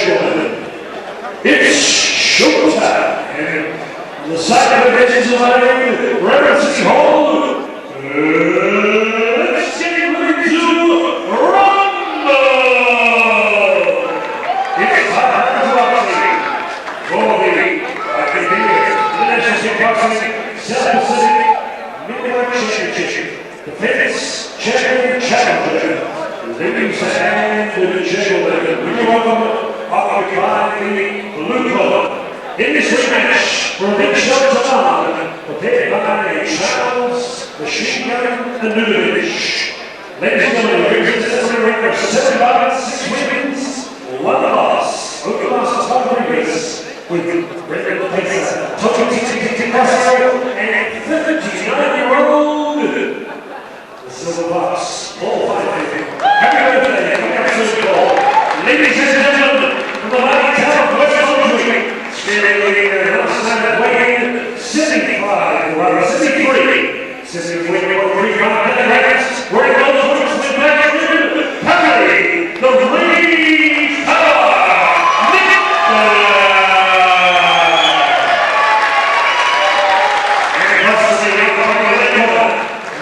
gentlemen, it's showtime. And the side of the benches of our Reverend City Hall, let's get ready to rumble! It's time for boxing for the National Boxing South Pacific Middleweight Championship. Defense Champion Challenger. Ladies and gentlemen, we welcome occupying the blue collar in this rematch for a big showtime, prepared by Charles Machine Gun Anunovich. Ladies and gentlemen, this is a record of 7 fights, 6 wins, 1 loss. Over the last 5 years, with Red Pacer, Total TTT Crossroad, and 39-year-old Silver Box, Paul Fighting. Happy birthday, absolute ball. Ladies and gentlemen, from the mighty town of West Country, standing outside weighing 75, or 73, 73 or 3 pounds, wearing those boots with back ribbon, Parry, the Grivas, and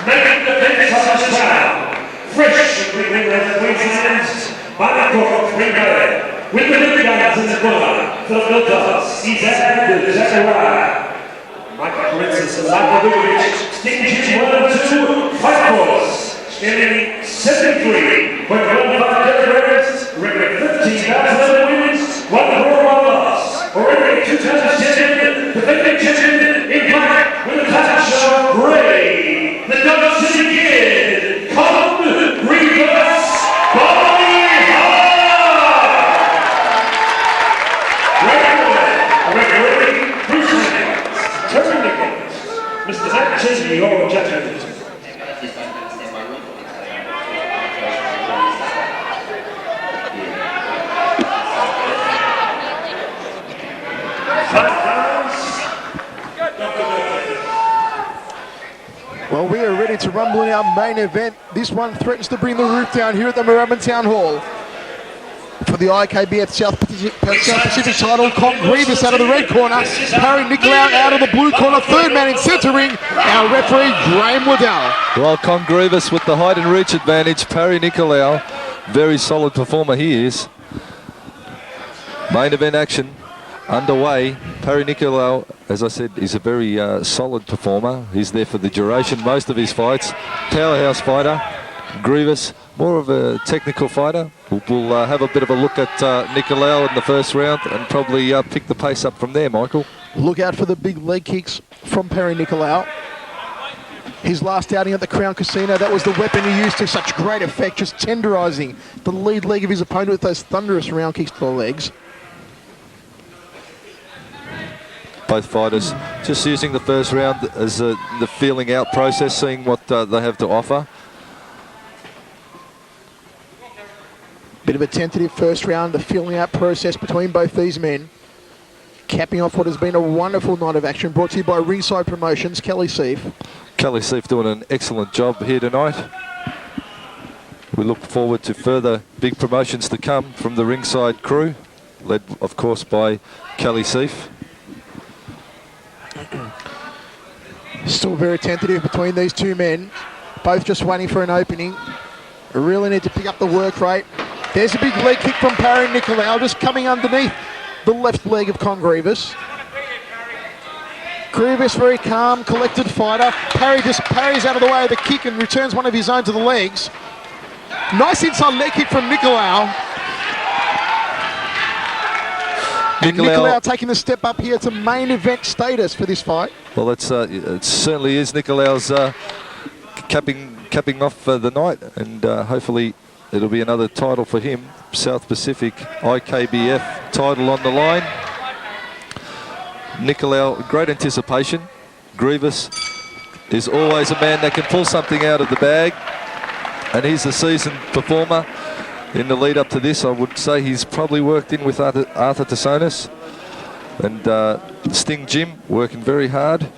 making the defense of this town, fresh and bringing their Queensland's Michael Grivas, with the new guys in the corner, for the Bulldogs, he's at Zachariah, Michael Princess and Michael Lewis, Sting 1 and 2, fight force, standing 73, with 1 fight record 15,000 wins, 1 draw, 1 loss, already 2 times champion, defending champion in black, with a touch of gray, the Dodge City Kid, Grivas, Mr. Zach Chesney, your judgment. Well, we are ready to rumble in our main event. This one threatens to bring the roof down here at the Moorabbin Town Hall. For the IKBF South Pacific title, Grivas out of the red corner, Parry Nikolaou out of the blue corner, third man in centre ring, our referee Graham Waddell. Well, Grivas with the height and reach advantage, Parry Nikolaou, very solid performer he is. Main event action underway. Parry Nikolaou, as I said, is a very solid performer. He's there for the duration, most of his fights. Powerhouse fighter. Grivas, more of a technical fighter. We'll have a bit of a look at Nikolaou in the first round and probably pick the pace up from there, Michael. Look out for the big leg kicks from Parry Nikolaou. His last outing at the Crown Casino, that was the weapon he used to such great effect, just tenderising the lead leg of his opponent with those thunderous round kicks to the legs. Both fighters just using the first round as the feeling out process, seeing what they have to offer. Bit of a tentative first round, the feeling out process between both these men. Capping off what has been a wonderful night of action, brought to you by Ringside Promotions, Kelly Seif. Kelly Seif doing an excellent job here tonight. We look forward to further big promotions to come from the Ringside crew, led of course by Kelly Seif. Still very tentative between these two men, both just waiting for an opening. We really need to pick up the work rate. There's a big leg kick from Parry Nikolaou, just coming underneath the left leg of Grivas. Grivas, very calm, collected fighter. Parry just parries out of the way of the kick and returns one of his own to the legs. Nice inside leg kick from Nikolaou. Nikolaou taking a step up here to main event status for this fight. Well, it certainly is Nikolaou's capping off the night, and hopefully it'll be another title for him. South Pacific IKBF title on the line. Nikolaou, great anticipation. Grivas is always a man that can pull something out of the bag, and he's a seasoned performer. In the lead up to this, I would say he's probably worked in with Arthur Tassonis and Sting Jim, working very hard.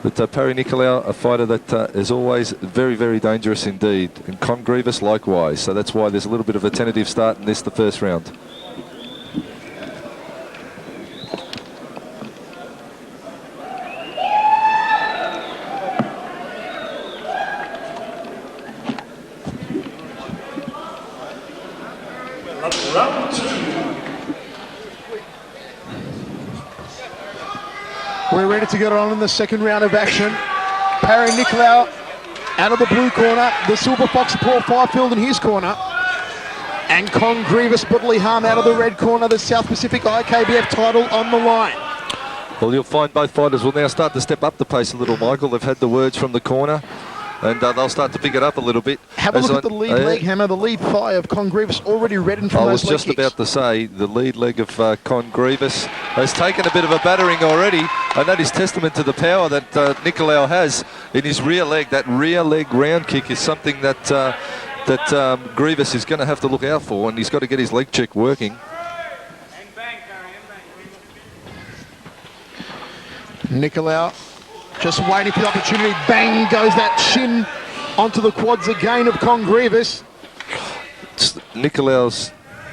But Parry Nikolaou, a fighter that is always very, very dangerous indeed. And Grivas likewise. So that's why there's a little bit of a tentative start in this, the first round. We're ready to get on in the second round of action. Parry Nikolaou out of the blue corner. The Silver Fox, Paul Fifield in his corner. And Con Grivas Bodley Harm out of the red corner. The South Pacific IKBF title on the line. Well, you'll find both fighters will now start to step up the pace a little, Michael. They've had the words from the corner, and they'll start to pick it up a little bit. Have a look at the lead leg, Hammer. The lead thigh of Con Grivas already reddened from those leg kicks. I was just about to say, the lead leg of Con Grivas has taken a bit of a battering already, and that is testament to the power that Nikolaou has in his rear leg. That rear leg round kick is something that Grivas is going to have to look out for, and he's got to get his leg check working. Nikolaou just waiting for the opportunity. Bang goes that shin onto the quads again of Con Grivas. It's Nikolaou's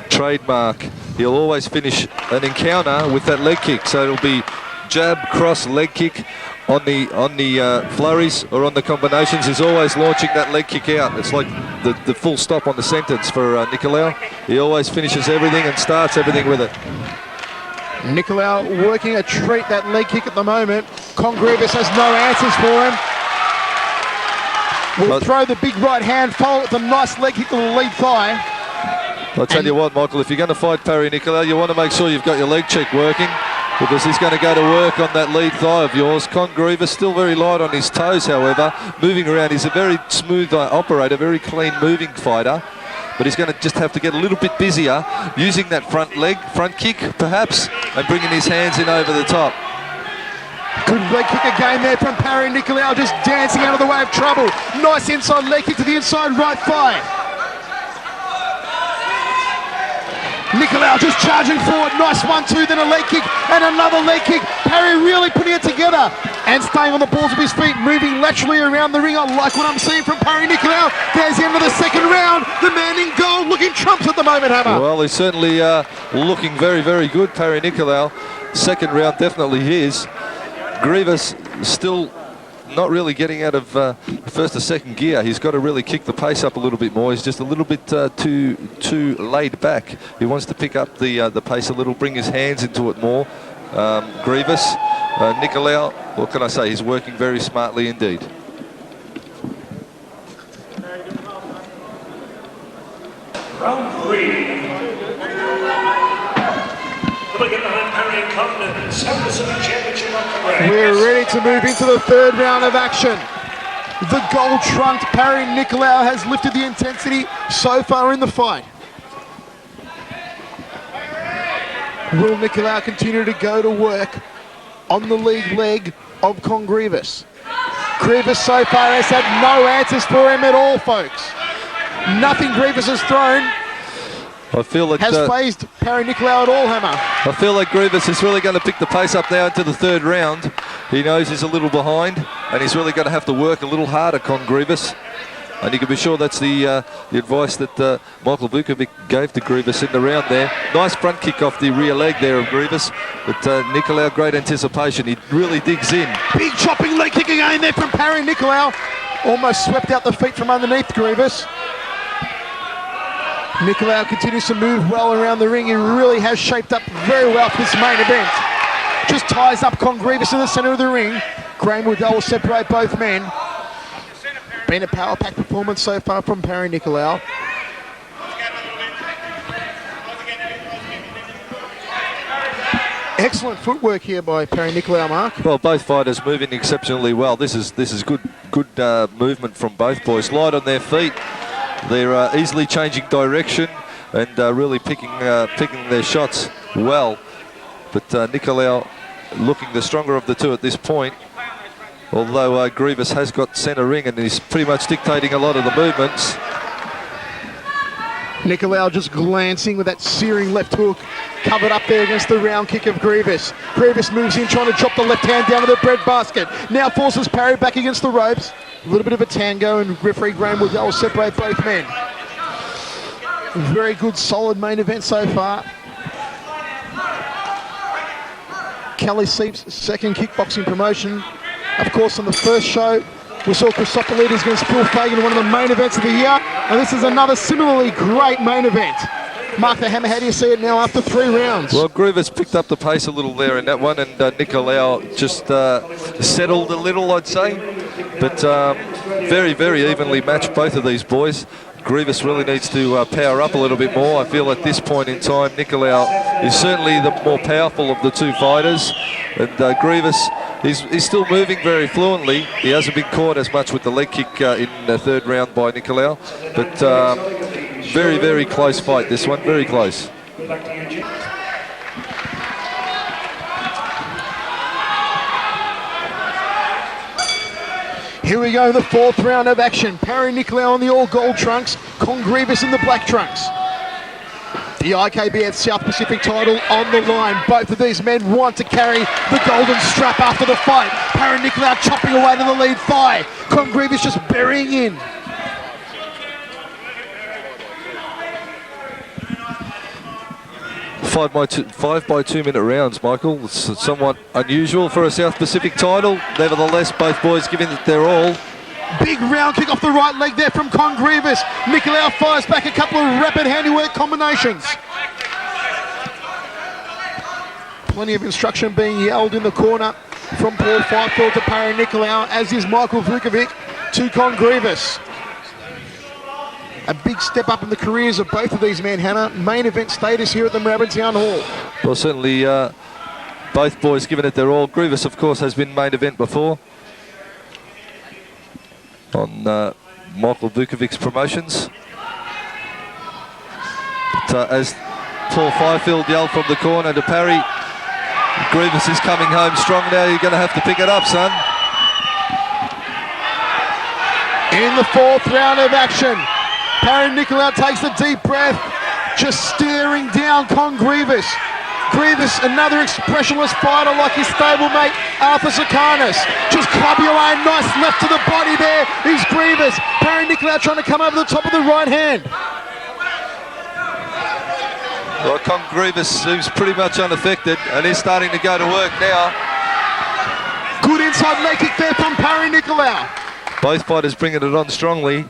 trademark. He'll always finish an encounter with that leg kick. So it'll be jab, cross, leg kick on the flurries or on the combinations. He's always launching that leg kick out. It's like the full stop on the sentence for Nikolaou. He always finishes everything and starts everything with it. Nikolaou working a treat, that leg kick at the moment. Con Grivas has no answers for him. Will throw the big right hand, follow with a nice leg kick to the lead thigh. I'll tell you what, Michael, if you're going to fight Parry Nikolaou, you want to make sure you've got your leg check working, because he's going to go to work on that lead thigh of yours. Con Grivas still very light on his toes, however. Moving around, he's a very smooth operator, very clean moving fighter. But he's going to just have to get a little bit busier, using that front kick, perhaps, and bringing his hands in over the top. Good leg kick again there from Parry Nikolaou, just dancing out of the way of trouble. Nice inside leg kick to the inside right thigh. Nikolaou just charging forward. Nice 1-2, then a leg kick and another leg kick. Parry really putting it together and staying on the balls of his feet, moving laterally around the ring. I like what I'm seeing from Parry Nikolaou. There's the end of the second round. The man in gold looking trumps at the moment, Hammer. Well, he's certainly looking very, very good, Parry Nikolaou. Second round definitely his. Grivas still not really getting out of first or second gear. He's got to really kick the pace up a little bit more. He's just a little bit too laid back. He wants to pick up the pace a little, bring his hands into it more. Grivas, Nikolaou, what can I say? He's working very smartly indeed. Round 3. We're ready to move into the third round of action. The gold-trunked Parry Nikolaou has lifted the intensity so far in the fight. Will Nikolaou continue to go to work on the lead leg of Con Grivas? Grivas so far has had no answers for him at all, folks. Nothing Grivas has thrown I feel that has phased Parry Nikolaou at all, Hammer. I feel like Grivas is really going to pick the pace up now into the third round. He knows he's a little behind, and he's really going to have to work a little harder, Con Grivas. And you can be sure that's the advice that Michael Vukovic gave to Grivas in the round there. Nice front kick off the rear leg there of Grivas, but Nikolaou, great anticipation. He really digs in. Big chopping leg kick again there from Parry Nikolaou. Almost swept out the feet from underneath Grivas. Nikolaou continues to move well around the ring. He really has shaped up very well for this main event. Just ties up Con Grivas in the centre of the ring. Graham Woodell will separate both men. Been a power-packed performance so far from Parry Nikolaou. Excellent footwork here by Parry Nikolaou, Mark. Well, both fighters moving exceptionally well. This is good movement from both boys. Light on their feet. They're easily changing direction and really picking their shots well. But Nikolaou looking the stronger of the two at this point. Although Grivas has got centre ring and he's pretty much dictating a lot of the movements. Nikolaou just glancing with that searing left hook, covered up there against the round kick of Grivas. Grivas moves in, trying to drop the left hand down to the bread basket. Now forces Parry back against the ropes. A little bit of a tango, and referee Graham Woodell will separate both men. Very good, solid main event so far. Kelly Seep's second kickboxing promotion. Of course, on the first show, we saw Chrysopoulides against Phil Fagan, one of the main events of the year. And this is another similarly great main event. Mark the Hammer, how do you see it now after 3 rounds? Well, Grivas picked up the pace a little there in that one, and Nikolaou just settled a little, I'd say. But very, very evenly matched, both of these boys. Grivas really needs to power up a little bit more. I feel at this point in time, Nikolaou is certainly the more powerful of the two fighters. And Grivas, he's still moving very fluently. He hasn't been caught as much with the leg kick in the 3rd round by Nikolaou. But very, very close fight, this one, very close. Here we go, the 4th round of action. Parry Nikolaou in the all-gold trunks, Grivas in the black trunks. The IKBF South Pacific title on the line. Both of these men want to carry the golden strap after the fight. Parry Nikolaou chopping away to the lead thigh. Grivas just burying in. Five by 2 minute rounds, Michael. It's somewhat unusual for a South Pacific title. Nevertheless, both boys giving it their all. Big round kick off the right leg there from Grivas. Nikolaou fires back a couple of rapid handiwork combinations. Plenty of instruction being yelled in the corner from Paul Fifield to Parry Nikolaou, as is Michael Vukovic to Grivas. A big step up in the careers of both of these men, Hannah. Main event status here at the Moorabbin Town Hall. Well, certainly both boys giving it their all. Grivas, of course, has been main event before on Michael Vukovic's promotions. But as Paul Fifield yelled from the corner to Parry, Grivas is coming home strong now. You're going to have to pick it up, son. In the 4th round of action, Parry Nikolaou takes a deep breath, just staring down Grivas. Grivas, another expressionless fighter like his stablemate Arthur Sakanis. Just clubbing away, nice left to the body there is Grivas. Parry Nikolaou trying to come over the top of the right hand. Well, Grivas seems pretty much unaffected, and he's starting to go to work now. Good inside leg kick there from Parry Nikolaou. Both fighters bringing it on strongly.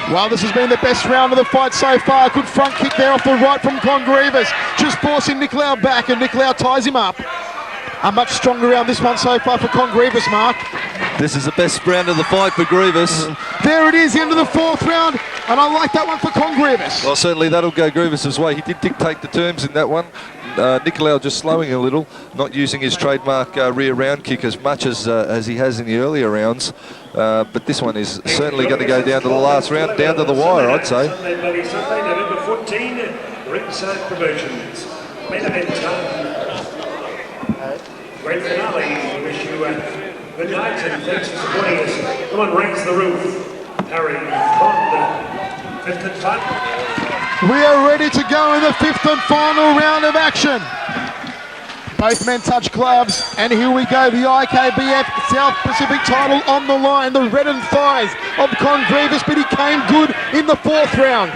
Well, this has been the best round of the fight so far. Good front kick there off the right from Grivas. Just forcing Nikolaou back, and Nikolaou ties him up. A much stronger round this one so far for Grivas, Mark. This is the best round of the fight for Grivas. There it is, the end of the 4th round, and I like that one for Grivas. Well, certainly that'll go Grivas' way. He did dictate the terms in that one. Nikolaou just slowing a little, not using his trademark rear round kick as much as he has in the earlier rounds. But this one is certainly going to go down to the last round, down to the wire, I'd say. Sunday, November 14, Ringside Promotions. Main event time. Great finale. We wish you good night and thanks for supporting us. Come on, raise the roof. Parry Nikolaou, 5th and final. We are ready to go in the 5th and final round of action. Both men touch gloves, and here we go. The IKBF South Pacific title on the line. The reddened thighs of Grivas, but he came good in the 4th round.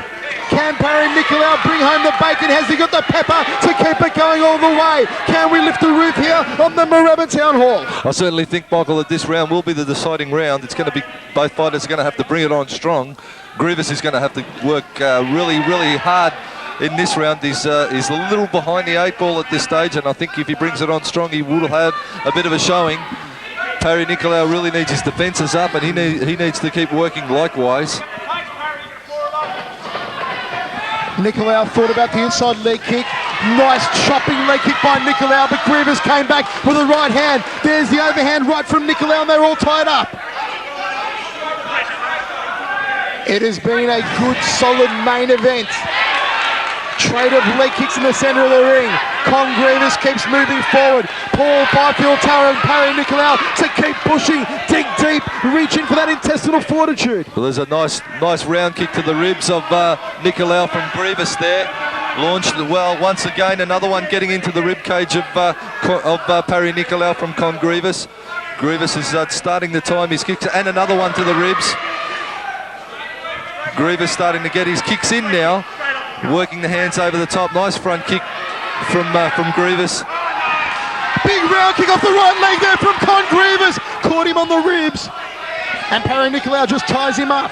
Can Parry Nikolaou bring home the bacon? Has he got the pepper to keep it going all the way? Can we lift the roof here on the Moorabbin Town Hall? I certainly think, Michael, that this round will be the deciding round. It's going to be, both fighters are going to have to bring it on strong. Grivas is going to have to work really, really hard in this round. He's a little behind the 8 ball at this stage, and I think if he brings it on strong, he will have a bit of a showing. Parry Nikolaou really needs his defences up, and he needs to keep working likewise. Nikolaou thought about the inside leg kick. Nice chopping leg kick by Nikolaou, but Grivas came back with a right hand. There's the overhand right from Nikolaou, and they're all tied up. It has been a good, solid main event. Trade of leg kicks in the centre of the ring. Grivas keeps moving forward. Paul Fifield, Tara and Parry Nikolaou to keep pushing, dig deep, reaching for that intestinal fortitude. Well, there's a nice round kick to the ribs of Nikolaou from Grivas there. Launched well once again. Another one getting into the rib cage of Parry Nikolaou from Grivas. Grivas is starting to time his kicks, and another one to the ribs. Grivas starting to get his kicks in now. Working the hands over the top. Nice front kick from Grivas. Big round kick off the right leg there from Grivas. Caught him on the ribs. And Parry Nikolaou just ties him up.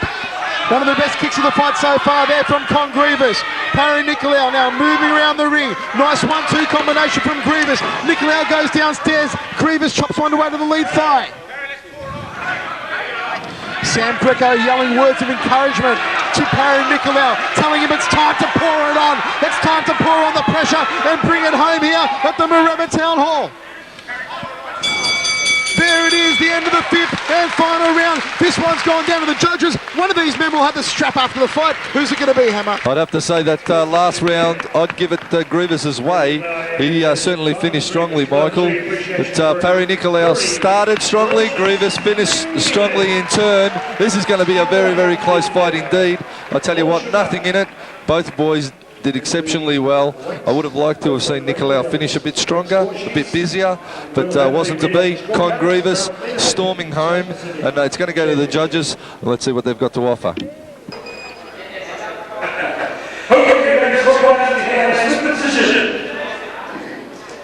One of the best kicks of the fight so far there from Grivas. Parry Nikolaou now moving around the ring. Nice 1-2 combination from Grivas. Nikolaou goes downstairs. Grivas chops one away to the lead thigh. Sam Greco yelling words of encouragement to Parry Nikolaou, telling him it's time to pour it on. It's time to pour on the pressure and bring it home here at the Moorabbin Town Hall. There it is, the end of the fifth and final round. This one's gone down to the judges. One of these men will have the strap after the fight. Who's it going to be, Hammer? I'd have to say that last round, I'd give it Grivas' way. He certainly finished strongly, Michael. But Parry Nikolaou started strongly. Grivas finished strongly in turn. This is going to be a very, very close fight indeed. I tell you what, nothing in it. Both boys did exceptionally well. I would have liked to have seen Nikolaou finish a bit stronger, a bit busier, but wasn't to be. Con Grivas storming home, and it's going to go to the judges. Let's see what they've got to offer.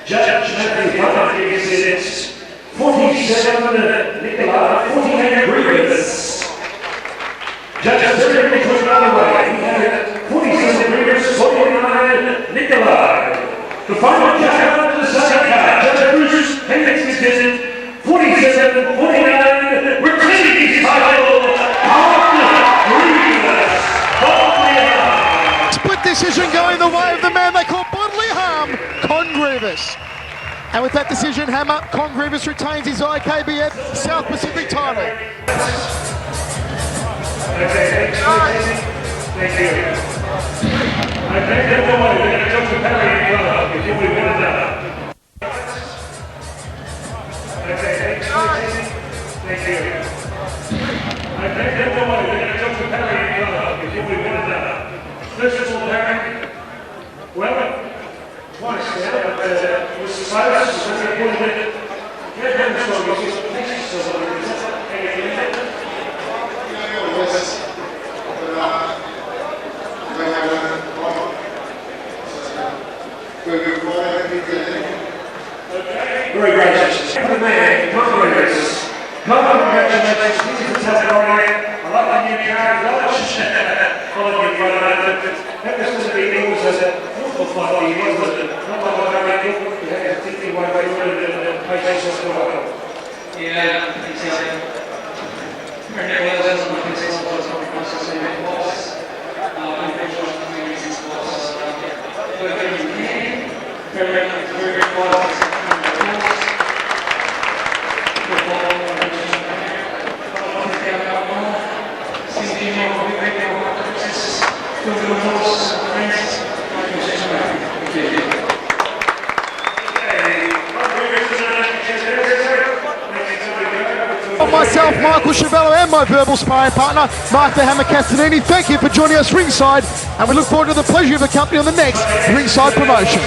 Judge Matthew is 47 Nikolaou, 48 Grivas. Judge Matthew took another way. He had 47 Grivas, 49 Nikolaou. The final judge out of the second card, Judge Bruce Hendricks is 47, 49, retaining his title after Grivas. Split decision going the way of the man they call bodily harm, Con Grivas. And with that decision, Hammer, Con Grivas retains his IKBF South Pacific title. Okay, thank you. Okay, everyone, we're going to jump to Parry Nikolaou before we win it up. Okay, thank you. Okay, everyone, we're going to jump to Parry Nikolaou before we win it up. First of all, Parry, well, twice now, but it was close, so we put it. Get him strong, because it's next to something. Very gracious. Good man, congratulations. Congratulations. This is the Tasmanian. I like the new car. Following you, brother. That was going to be Eagles as a football fight, wasn't it? Not like what I think. You had to think way through and pay attention to it. Yeah, I think so. Parry Nikolaou doesn't look as well as what he wants to say it was. I'm pretty sure it's the reasons it was. But if you can, Parry Nikolaou is very, very close. Myself, Michael Chavello, and my verbal sparring partner, Mark the Hammer Castanini, thank you for joining us ringside, and we look forward to the pleasure of the company on the next ringside promotion.